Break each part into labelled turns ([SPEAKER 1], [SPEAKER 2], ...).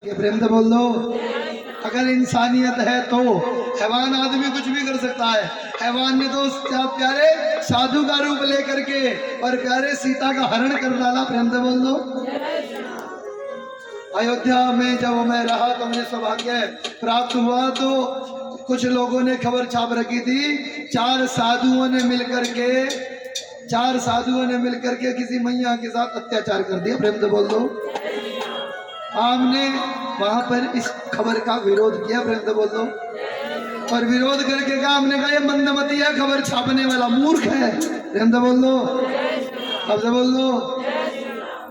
[SPEAKER 1] ये प्रेम से बोल दो। अगर इंसानियत है तो हैवान आदमी कुछ भी कर सकता है। हैवान ने तो क्या प्यारे साधु का रूप लेकर के और प्यारे सीता का हरण कर डाला। प्रेम से बोल दो। अयोध्या में जब मैं रहा तो मुझे सौभाग्य प्राप्त हुआ तो कुछ लोगों ने खबर छाप रखी थी, चार साधुओं ने मिलकर के किसी मैया के साथ अत्याचार कर दिया। प्रेम से बोल दो। हमने वहां पर इस खबर का विरोध किया। प्रेम से बोल दो। और विरोध करके कहा, हमने कहा ये मंदमती है, खबर छापने वाला मूर्ख है। प्रेम से बोल दो। अब से बोल दो।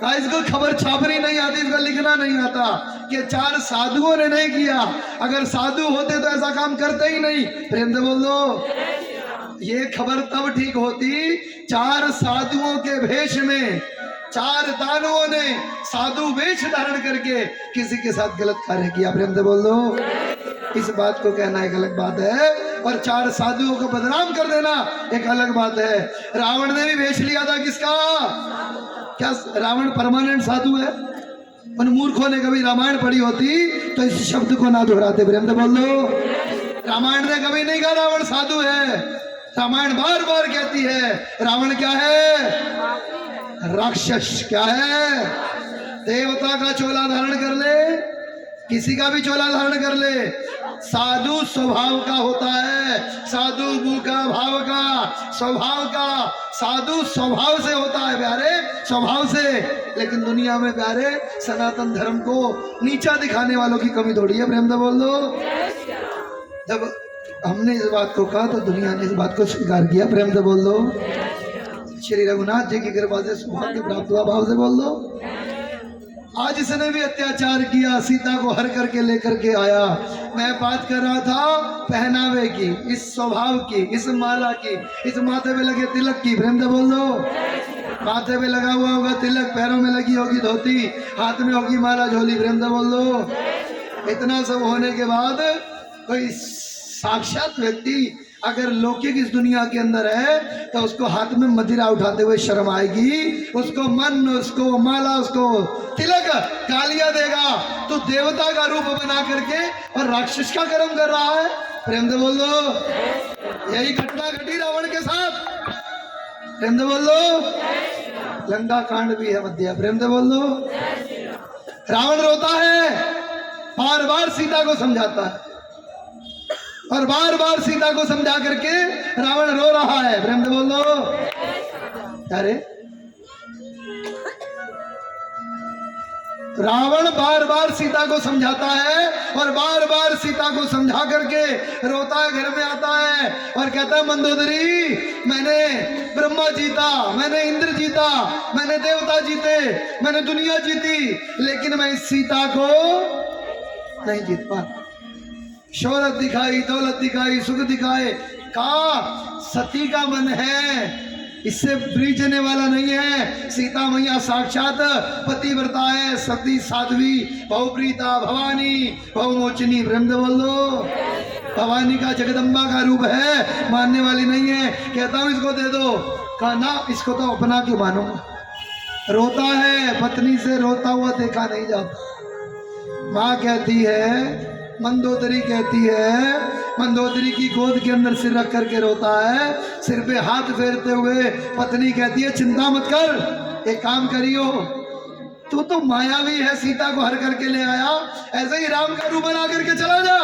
[SPEAKER 1] कहा इसको खबर छापनी नहीं आती, इसको लिखना नहीं आता कि चार साधुओं ने नहीं किया। अगर साधु होते तो ऐसा काम करते ही नहीं। प्रेम से बोल दो। ये खबर तब ठीक होती, चार साधुओं के भेष में चार दानवों ने साधु वेश धारण करके किसी के साथ गलत कार्य किया। प्रेम से बोल दो। इस बात को कहना एक अलग बात है और चार साधुओं को बदनाम कर देना एक अलग बात है। रावण ने भी वेश लिया था किसका? क्या रावण परमानेंट साधु है? उन मूर्खों ने कभी रामायण पढ़ी होती तो इस शब्द को ना दोहराते। प्रेम से बोल दो। रामायण ने कभी नहीं कहा रावण साधु है। रामायण बार बार कहती है रावण क्या है? राक्षस। क्या है? देवता का चोला धारण कर ले, किसी का भी चोला धारण कर ले, साधु स्वभाव का होता है। साधु गुण का, भाव का, स्वभाव का। साधु स्वभाव से होता है प्यारे, स्वभाव से। लेकिन दुनिया में प्यारे सनातन धर्म को नीचा दिखाने वालों की कमी थोड़ी है। प्रेम से बोल दो। जब हमने इस बात को कहा तो दुनिया ने इस बात को स्वीकार किया। प्रेम से बोल दो। श्री रघुनाथ जी की कृपा से सौभाग्य प्राप्त हुआ। भाव से बोल दो। आज इसने भी अत्याचार किया, सीता को हर करके लेकर के आया। मैं बात कर रहा था पहनावे की, इस स्वभाव की, इस माला की, इस माथे पे लगे तिलक की। प्रेम से बोल दो। माथे पे लगा हुआ होगा तिलक, पैरों में लगी होगी धोती, हाथ में होगी माला झोली। प्रेम से बोल दो। इतना सब होने के बाद कोई साक्षात व्यक्ति अगर लौकिक इस दुनिया के अंदर है तो उसको हाथ में मदिरा उठाते हुए शर्म आएगी। उसको मन, उसको माला, उसको तिलक गालियां देगा तो देवता का रूप बना करके और राक्षस का कर्म कर रहा है। प्रेम से बोल दो। यही घटना घटी रावण के साथ। प्रेम से बोल दो। लंका कांड भी है मध्य। प्रेम से बोल दो। रावण रोता है, बार बार सीता को समझाता है और बार बार सीता को समझा करके रावण रो रहा है। प्रेम से बोल दो। अरे रावण बार बार सीता को समझाता है और बार बार सीता को समझा करके रोता है, घर में आता है और कहता है मंदोदरी, मैंने ब्रह्मा जीता, मैंने इंद्र जीता, मैंने देवता जीते, मैंने दुनिया जीती, लेकिन मैं इस सीता को नहीं जीत पा। शोहरत दिखाई, दौलत दिखाई, सुख दिखाए, कहा सती का मन है, इससे ब्रीजने वाला नहीं है। सीता मैया साक्षात पतिव्रता है, सती साध्वी, बहुप्रीता, भवानी, बहुमोचनी। प्रेम से बोल दो। भवानी का जगदम्बा का रूप है, मानने वाली नहीं है। कहता हूं इसको दे दो। कहा ना, इसको तो अपना क्यों मानूंगा। रोता है, पत्नी से रोता हुआ देखा नहीं जाता। माँ कहती है, मंदोदरी कहती है, मंदोदरी की गोद के अंदर सिर रख करके रोता है, सिर पे हाथ फेरते हुए पत्नी कहती है चिंता मत कर, एक काम करियो, तू तो मायावी है, सीता को हर करके ले आया, ऐसे ही राम का रूप बना करके चला जा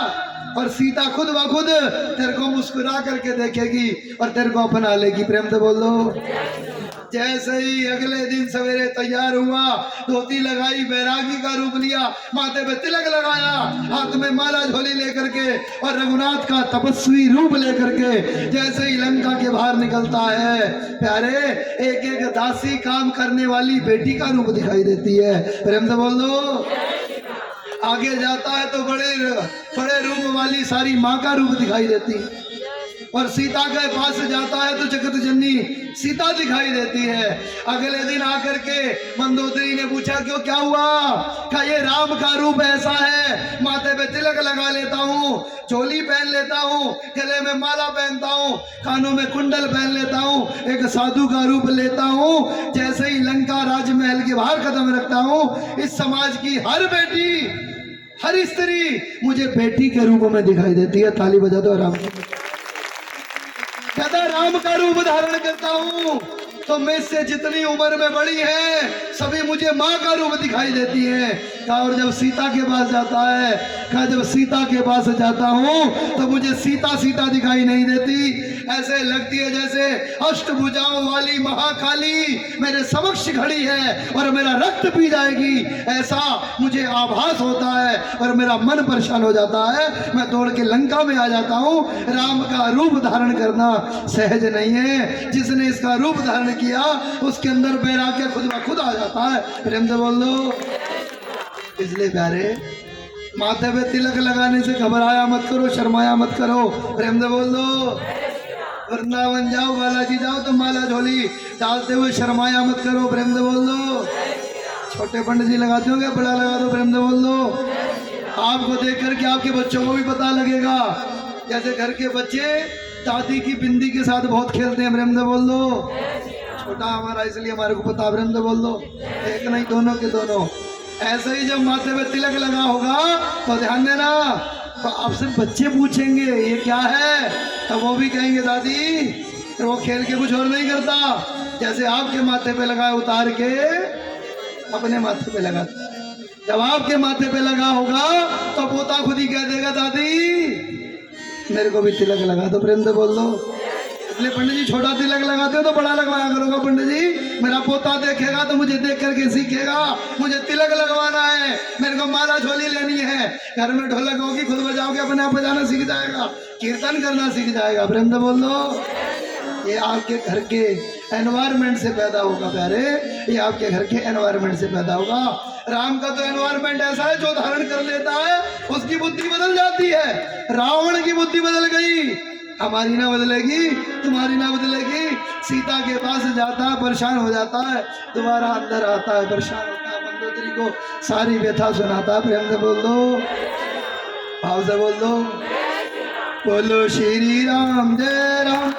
[SPEAKER 1] और सीता खुद ब खुद तेरे को मुस्कुरा करके देखेगी और तेरे को अपना लेगी। प्रेम से बोल दो। जैसे ही अगले दिन सवेरे तैयार हुआ, धोती लगाई, बैरागी का रूप लिया, माथे पे तिलक लगाया, हाथ में माला झोली लेकर के और रघुनाथ का तपस्वी रूप लेकर के जैसे ही लंका के बाहर निकलता है प्यारे, एक एक दासी काम करने वाली बेटी का रूप दिखाई देती है। प्रेम से बोल दो। आगे जाता है तो बड़े बड़े रूप वाली सारी माँ का रूप दिखाई देती है और सीता के पास जाता है तो जगत जननी सीता दिखाई देती है। अगले दिन आकर के मंदोदरी ने पूछा क्यों, क्या हुआ? क्या ये राम का रूप ऐसा है, माथे पे तिलक लगा लेता हूँ, चोली पहन लेता हूँ, गले में माला पहनता हूँ, कानों में कुंडल पहन लेता हूँ, एक साधु का रूप लेता हूँ, जैसे ही लंका राजमहल के बाहर कदम रखता हूँ, इस समाज की हर बेटी हर स्त्री मुझे बेटी के रूप में दिखाई देती है। ताली बजा दो राम की। कहता राम का रूप धारण करता हूँ तो मैं से जितनी उम्र में बड़ी है सभी मुझे माँ का रूप दिखाई देती है। कहा और जब सीता के पास जाता है, कहा जब सीता के पास जाता हूँ तो मुझे सीता सीता दिखाई नहीं देती, ऐसे लगती है जैसे अष्टभुजाओं वाली महाकाली मेरे समक्ष खड़ी है और मेरा रक्त पी जाएगी, ऐसा मुझे आभास होता है और मेरा मन परेशान हो जाता है। मैं दौड़ के लंका में आ जाता हूँ। राम का रूप धारण करना सहज नहीं है। जिसने इसका रूप धारण किया उसके अंदर वैराग्य खुद ब खुद आ जाता है। प्रेम से बोल दो। इसलिए प्यारे माथे पे तिलक लगाने से घबराया मत करो, शर्माया मत करो। प्रेम से बोल दो। वृंदावन जाओ, बालाजी जाओ तो माला झोली डालते हुए शर्माया मत करो। प्रेम से बोल दो। छोटे पंडित जी लगाते हो क्या? बड़ा लगा दो। प्रेम से बोल दो। आपको देख करके आपके बच्चों को भी पता लगेगा। जैसे घर के बच्चे दादी की बिंदी के साथ बहुत खेलते हैं। प्रेम से बोल दो। छोटा हमारा इसलिए हमारे को पता। प्रेम से बोल दो। एक नहीं, दोनों के दोनों। ऐसे ही जब माथे पे तिलक लगा होगा तो ध्यान देना, तो आपसे बच्चे पूछेंगे ये क्या है, तो वो भी कहेंगे दादी। तो वो खेल के कुछ और नहीं करता, जैसे आपके माथे पे लगा उतार के अपने माथे पे लगा। जब आपके माथे पे लगा होगा तो पोता खुद ही कह देगा दादी मेरे को भी तिलक लगा दो। प्रेम से बोल दो। इसलिए पंडित जी छोटा तिलक लगाते हो तो बड़ा लगवाया करोगा। पंडित जी मेरा पोता देखेगा तो मुझे देख करके सीखेगा, मुझे तिलक लगवाना है, मेरे को माला झोली लेनी है। घर में ढोलक होगी, खुद बजाओगे, अपने आप बजाना सीख जाएगा, कीर्तन करना सीख जाएगा। प्रेम से बोल दो। ये आपके घर के एनवायरमेंट से पैदा होगा प्यारे, ये आपके घर के एनवायरमेंट से पैदा होगा। राम का तो एनवायरमेंट ऐसा है जो धारण कर लेता है उसकी बुद्धि बदल जाती है। रावण की बुद्धि बदल गई, हमारी ना बदलेगी, तुम्हारी ना बदलेगी। सीता के पास जाता है, परेशान हो जाता है, दोबारा अंदर आता है, परेशान होता है, मंदोदरी को सारी व्यथा सुनाता है। प्रेम से बोल दो, भाव से बोल दो। बोलो श्री राम जय राम।